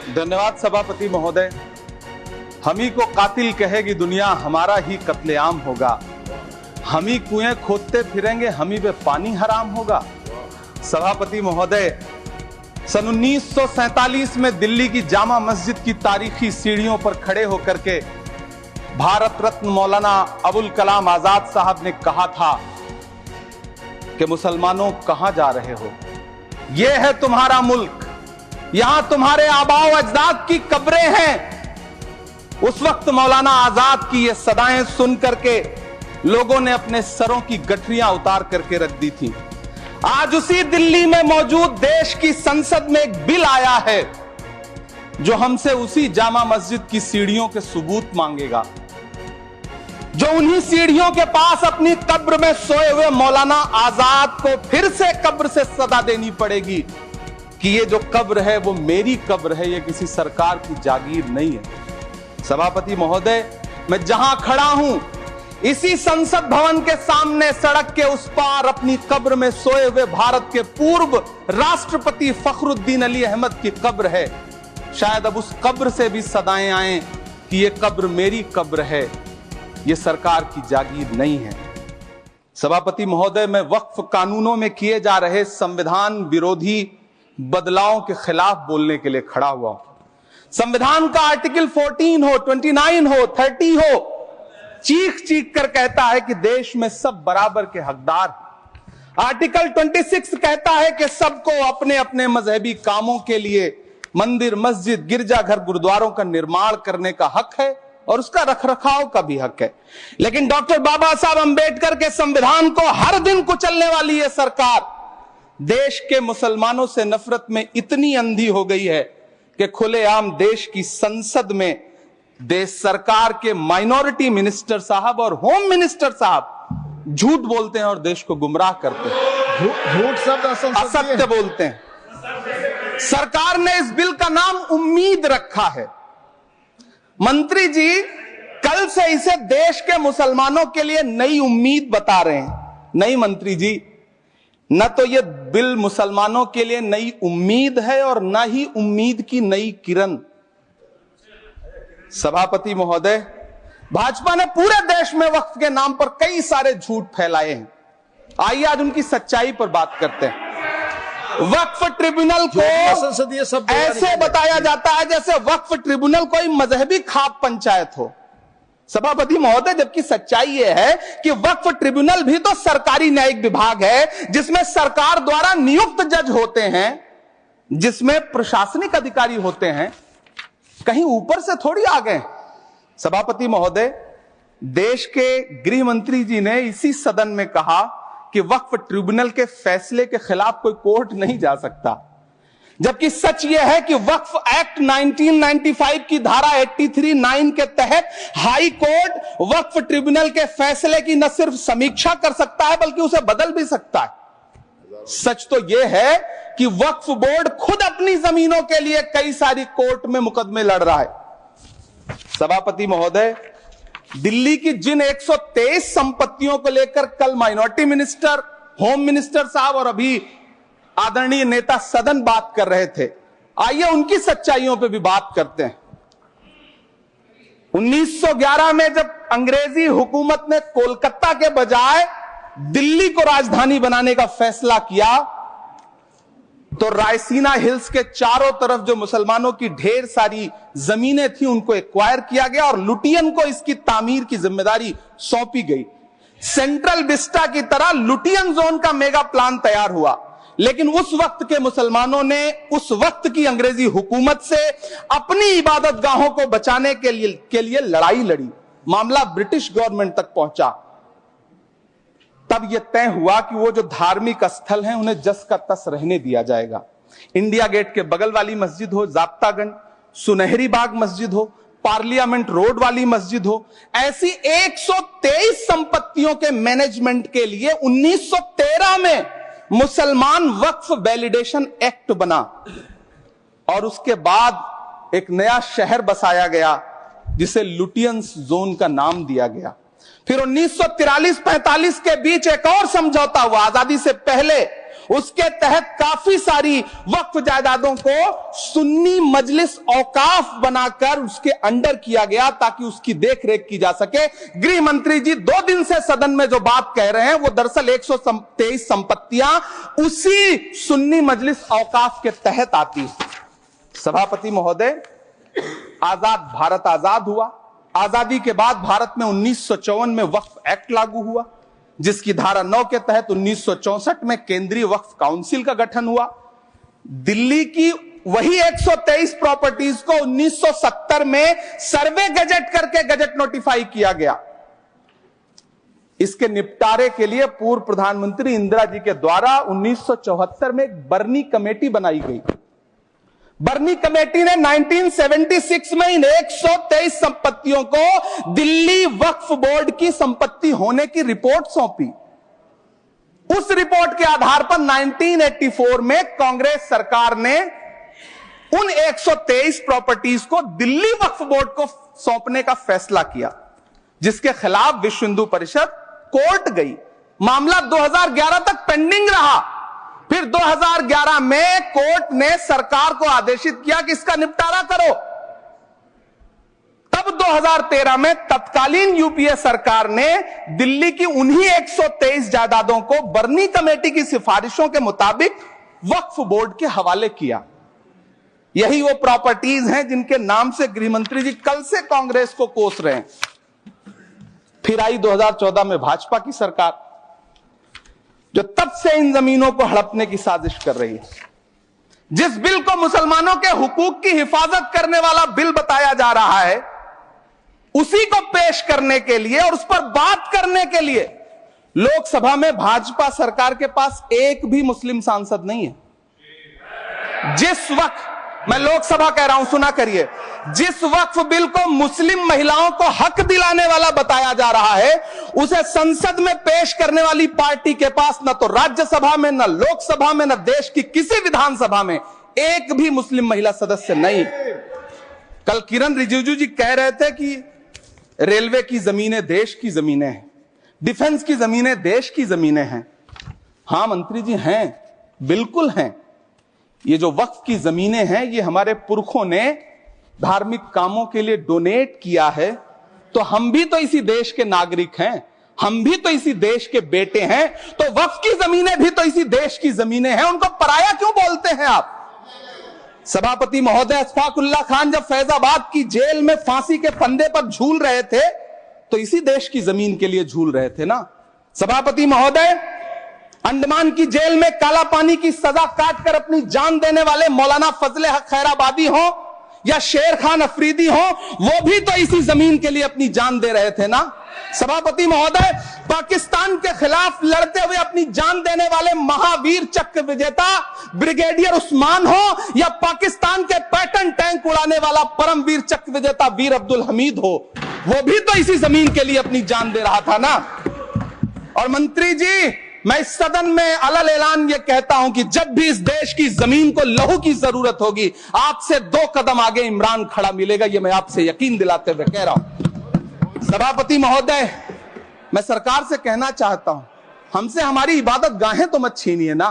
धन्यवाद सभापति महोदय। हम ही को कातिल कहेगी दुनिया, हमारा ही कत्लेआम होगा। हम ही कुएं खोदते फिरेंगे, हम ही पे पानी हराम होगा। सभापति महोदय, सन 1947 में दिल्ली की जामा मस्जिद की तारीखी सीढ़ियों पर खड़े होकर के भारत रत्न मौलाना अबुल कलाम आजाद साहब ने कहा था कि मुसलमानों कहां जा रहे हो, यह है तुम्हारा मुल्क, यहां तुम्हारे आबाओ अजदाद की कब्रें हैं। उस वक्त मौलाना आजाद की ये सदाएं सुन करके लोगों ने अपने सरों की गठरियां उतार करके रख दी थी। आज उसी दिल्ली में मौजूद देश की संसद में एक बिल आया है जो हमसे उसी जामा मस्जिद की सीढ़ियों के सबूत मांगेगा, जो उन्हीं सीढ़ियों के पास अपनी कब्र में सोए हुए मौलाना आजाद को फिर से कब्र से सदा देनी पड़ेगी कि ये जो कब्र है वो मेरी कब्र है, ये किसी सरकार की जागीर नहीं है। सभापति महोदय, मैं जहां खड़ा हूं इसी संसद भवन के सामने सड़क के उस पार अपनी कब्र में सोए हुए भारत के पूर्व राष्ट्रपति फखरुद्दीन अली अहमद की कब्र है। शायद अब उस कब्र से भी सदाएं आए कि ये कब्र मेरी कब्र है, ये सरकार की जागीर नहीं है। सभापति महोदय, मैं वक्फ कानूनों में किए जा रहे संविधान विरोधी बदलावों के खिलाफ बोलने के लिए खड़ा हुआ हूं। संविधान का आर्टिकल 14 हो, 29 हो, 30 हो, चीख चीख कर कहता है कि देश में सब बराबर के हकदार हैं। आर्टिकल 26 कहता है कि सबको अपने अपने मजहबी कामों के लिए मंदिर, मस्जिद, गिरजाघर, गुरुद्वारों का निर्माण करने का हक है और उसका रखरखाव का भी हक है। लेकिन डॉक्टर बाबा साहब अंबेडकर के संविधान को हर दिन कुचलने वाली ये सरकार देश के मुसलमानों से नफरत में इतनी अंधी हो गई है कि खुलेआम देश की संसद में देश सरकार के माइनॉरिटी मिनिस्टर साहब और होम मिनिस्टर साहब झूठ बोलते हैं और देश को गुमराह करते हैं, झूठ शब्द असत्य बोलते हैं। सरकार ने इस बिल का नाम उम्मीद रखा है। मंत्री जी कल से इसे देश के मुसलमानों के लिए नई उम्मीद बता रहे हैं। नहीं मंत्री जी, न तो यह बिल मुसलमानों के लिए नई उम्मीद है और न ही उम्मीद की नई किरण। सभापति महोदय, भाजपा ने पूरे देश में वक्फ के नाम पर कई सारे झूठ फैलाए हैं। आइए आज उनकी सच्चाई पर बात करते हैं। वक्फ ट्रिब्यूनल को ऐसे बताया जाता है जैसे वक्फ ट्रिब्यूनल कोई मजहबी खाप पंचायत हो। सभापति महोदय, जबकि सच्चाई यह है कि वक्फ ट्रिब्यूनल भी तो सरकारी न्यायिक विभाग है जिसमें सरकार द्वारा नियुक्त जज होते हैं, जिसमें प्रशासनिक अधिकारी होते हैं, कहीं ऊपर से थोड़ी आ गए। सभापति महोदय, देश के गृह मंत्री जी ने इसी सदन में कहा कि वक्फ ट्रिब्यूनल के फैसले के खिलाफ कोई कोर्ट नहीं जा सकता, जबकि सच यह है कि वक्फ एक्ट 1995 की धारा 83(9) के तहत हाई कोर्ट वक्फ ट्रिब्यूनल के फैसले की न सिर्फ समीक्षा कर सकता है बल्कि उसे बदल भी सकता है। सच तो यह है कि वक्फ बोर्ड खुद अपनी जमीनों के लिए कई सारी कोर्ट में मुकदमे लड़ रहा है। सभापति महोदय, दिल्ली की जिन 123 संपत्तियों को लेकर कल माइनॉरिटी मिनिस्टर, होम मिनिस्टर साहब और अभी आदरणीय नेता सदन बात कर रहे थे, आइए उनकी सच्चाइयों पे भी बात करते हैं। 1911 में जब अंग्रेजी हुकूमत ने कोलकाता के बजाय दिल्ली को राजधानी बनाने का फैसला किया तो रायसीना हिल्स के चारों तरफ जो मुसलमानों की ढेर सारी जमीनें थी उनको एक्वायर किया गया और लुटियन को इसकी तामीर की जिम्मेदारी सौंपी गई। सेंट्रल विस्टा की तरह लुटियन जोन का मेगा प्लान तैयार हुआ, लेकिन उस वक्त के मुसलमानों ने उस वक्त की अंग्रेजी हुकूमत से अपनी इबादत गाहों को बचाने के लिए लड़ाई लड़ी। मामला ब्रिटिश गवर्नमेंट तक पहुंचा। तब यह तय हुआ कि वो जो धार्मिक स्थल हैं उन्हें जस का तस रहने दिया जाएगा। इंडिया गेट के बगल वाली मस्जिद हो, जाब्तागंज, सुनहरी बाग मस्जिद हो, पार्लियामेंट रोड वाली मस्जिद हो, ऐसी 123 संपत्तियों के मैनेजमेंट के लिए 1913 में मुसलमान वक्फ वैलिडेशन एक्ट बना और उसके बाद एक नया शहर बसाया गया जिसे लुटियंस जोन का नाम दिया गया। फिर 1943-45 के बीच एक और समझौता हुआ आजादी से पहले उसके तहत काफी सारी वक्फ जायदादों को सुन्नी मजलिस औकाफ बनाकर उसके अंडर किया गया ताकि उसकी देखरेख की जा सके। गृह मंत्री जी 2 दिन से सदन में जो बात कह रहे हैं वो दरअसल 123 संपत्तियां उसी सुन्नी मजलिस औकाफ के तहत आती है। सभापति महोदय, आजाद भारत आजाद हुआ। आजादी के बाद भारत में 1954 में वक्फ एक्ट लागू हुआ, जिसकी धारा 9 के तहत 1964 में केंद्रीय वक्फ काउंसिल का गठन हुआ। दिल्ली की वही 123 प्रॉपर्टीज को 1970 में सर्वे गजट करके गजट नोटिफाई किया गया। इसके निपटारे के लिए पूर्व प्रधानमंत्री इंदिरा जी के द्वारा 1974 में एक बर्नी कमेटी बनाई गई। बर्नी कमेटी ने 1976 में इन 123 संपत्तियों को दिल्ली वक्फ बोर्ड की संपत्ति होने की रिपोर्ट सौंपी। उस रिपोर्ट के आधार पर 1984 में कांग्रेस सरकार ने उन 123 प्रॉपर्टीज को दिल्ली वक्फ बोर्ड को सौंपने का फैसला किया, जिसके खिलाफ विश्व हिंदू परिषद कोर्ट गई। मामला 2011 तक पेंडिंग रहा। फिर 2011 में कोर्ट ने सरकार को आदेशित किया कि इसका निपटारा करो। तब 2013 में तत्कालीन यूपीए सरकार ने दिल्ली की उन्हीं 123 जायदादों को बर्नी कमेटी की सिफारिशों के मुताबिक वक्फ बोर्ड के हवाले किया। यही वो प्रॉपर्टीज हैं जिनके नाम से गृह मंत्री जी कल से कांग्रेस को कोस रहे हैं। फिर आई 2014 में भाजपा की सरकार, जो तब से इन जमीनों को हड़पने की साजिश कर रही है। जिस बिल को मुसलमानों के हुकूक की हिफाजत करने वाला बिल बताया जा रहा है, उसी को पेश करने के लिए और उस पर बात करने के लिए लोकसभा में भाजपा सरकार के पास एक भी मुस्लिम सांसद नहीं है। जिस वक्त, मैं लोकसभा कह रहा हूं, सुना करिए, जिस वक्फ बिल को मुस्लिम महिलाओं को हक दिलाने वाला बताया जा रहा है, उसे संसद में पेश करने वाली पार्टी के पास न तो राज्यसभा में, न लोकसभा में, न देश की किसी विधानसभा में एक भी मुस्लिम महिला सदस्य नहीं। कल किरण रिजिजू जी कह रहे थे कि रेलवे की जमीनें देश की जमीनें हैं, डिफेंस की जमीनें देश की जमीनें हैं। हां मंत्री जी, हैं, बिल्कुल हैं। ये जो वक्फ की जमीनें हैं, ये हमारे पुरखों ने धार्मिक कामों के लिए डोनेट किया है, तो हम भी तो इसी देश के नागरिक हैं, हम भी तो इसी देश के बेटे हैं, तो वक्फ की जमीनें भी तो इसी देश की जमीनें हैं। उनको पराया क्यों बोलते हैं आप? सभापति महोदय, अशफाकुल्लाह खान जब फैजाबाद की जेल में फांसी के फंदे पर झूल रहे थे, तो इसी देश की जमीन के लिए झूल रहे थे ना। सभापति महोदय, अंडमान की जेल में काला पानी की सजा काटकर अपनी जान देने वाले मौलाना फजले हक खैराबादी हो या शेर खान अफरीदी हो, वो भी तो इसी जमीन के लिए अपनी जान दे रहे थे ना। सभापति महोदय, पाकिस्तान के खिलाफ लड़ते हुए अपनी जान देने वाले महावीर चक्र विजेता ब्रिगेडियर उस्मान हो या पाकिस्तान के पैटर्न टैंक उड़ाने वाला परमवीर चक्र विजेता वीर अब्दुल हमीद हो, वो भी तो इसी जमीन के लिए अपनी जान दे रहा था ना। और मंत्री जी, मैं इस सदन में अलल ऐलान ये कहता हूं कि जब भी इस देश की जमीन को लहू की जरूरत होगी, आपसे 2 कदम आगे इमरान खड़ा मिलेगा, ये मैं आपसे यकीन दिलाते हुए कह रहा हूं। सभापति महोदय, मैं सरकार से कहना चाहता हूं, हमसे हमारी इबादत गाहें तो मत छीनिए ना।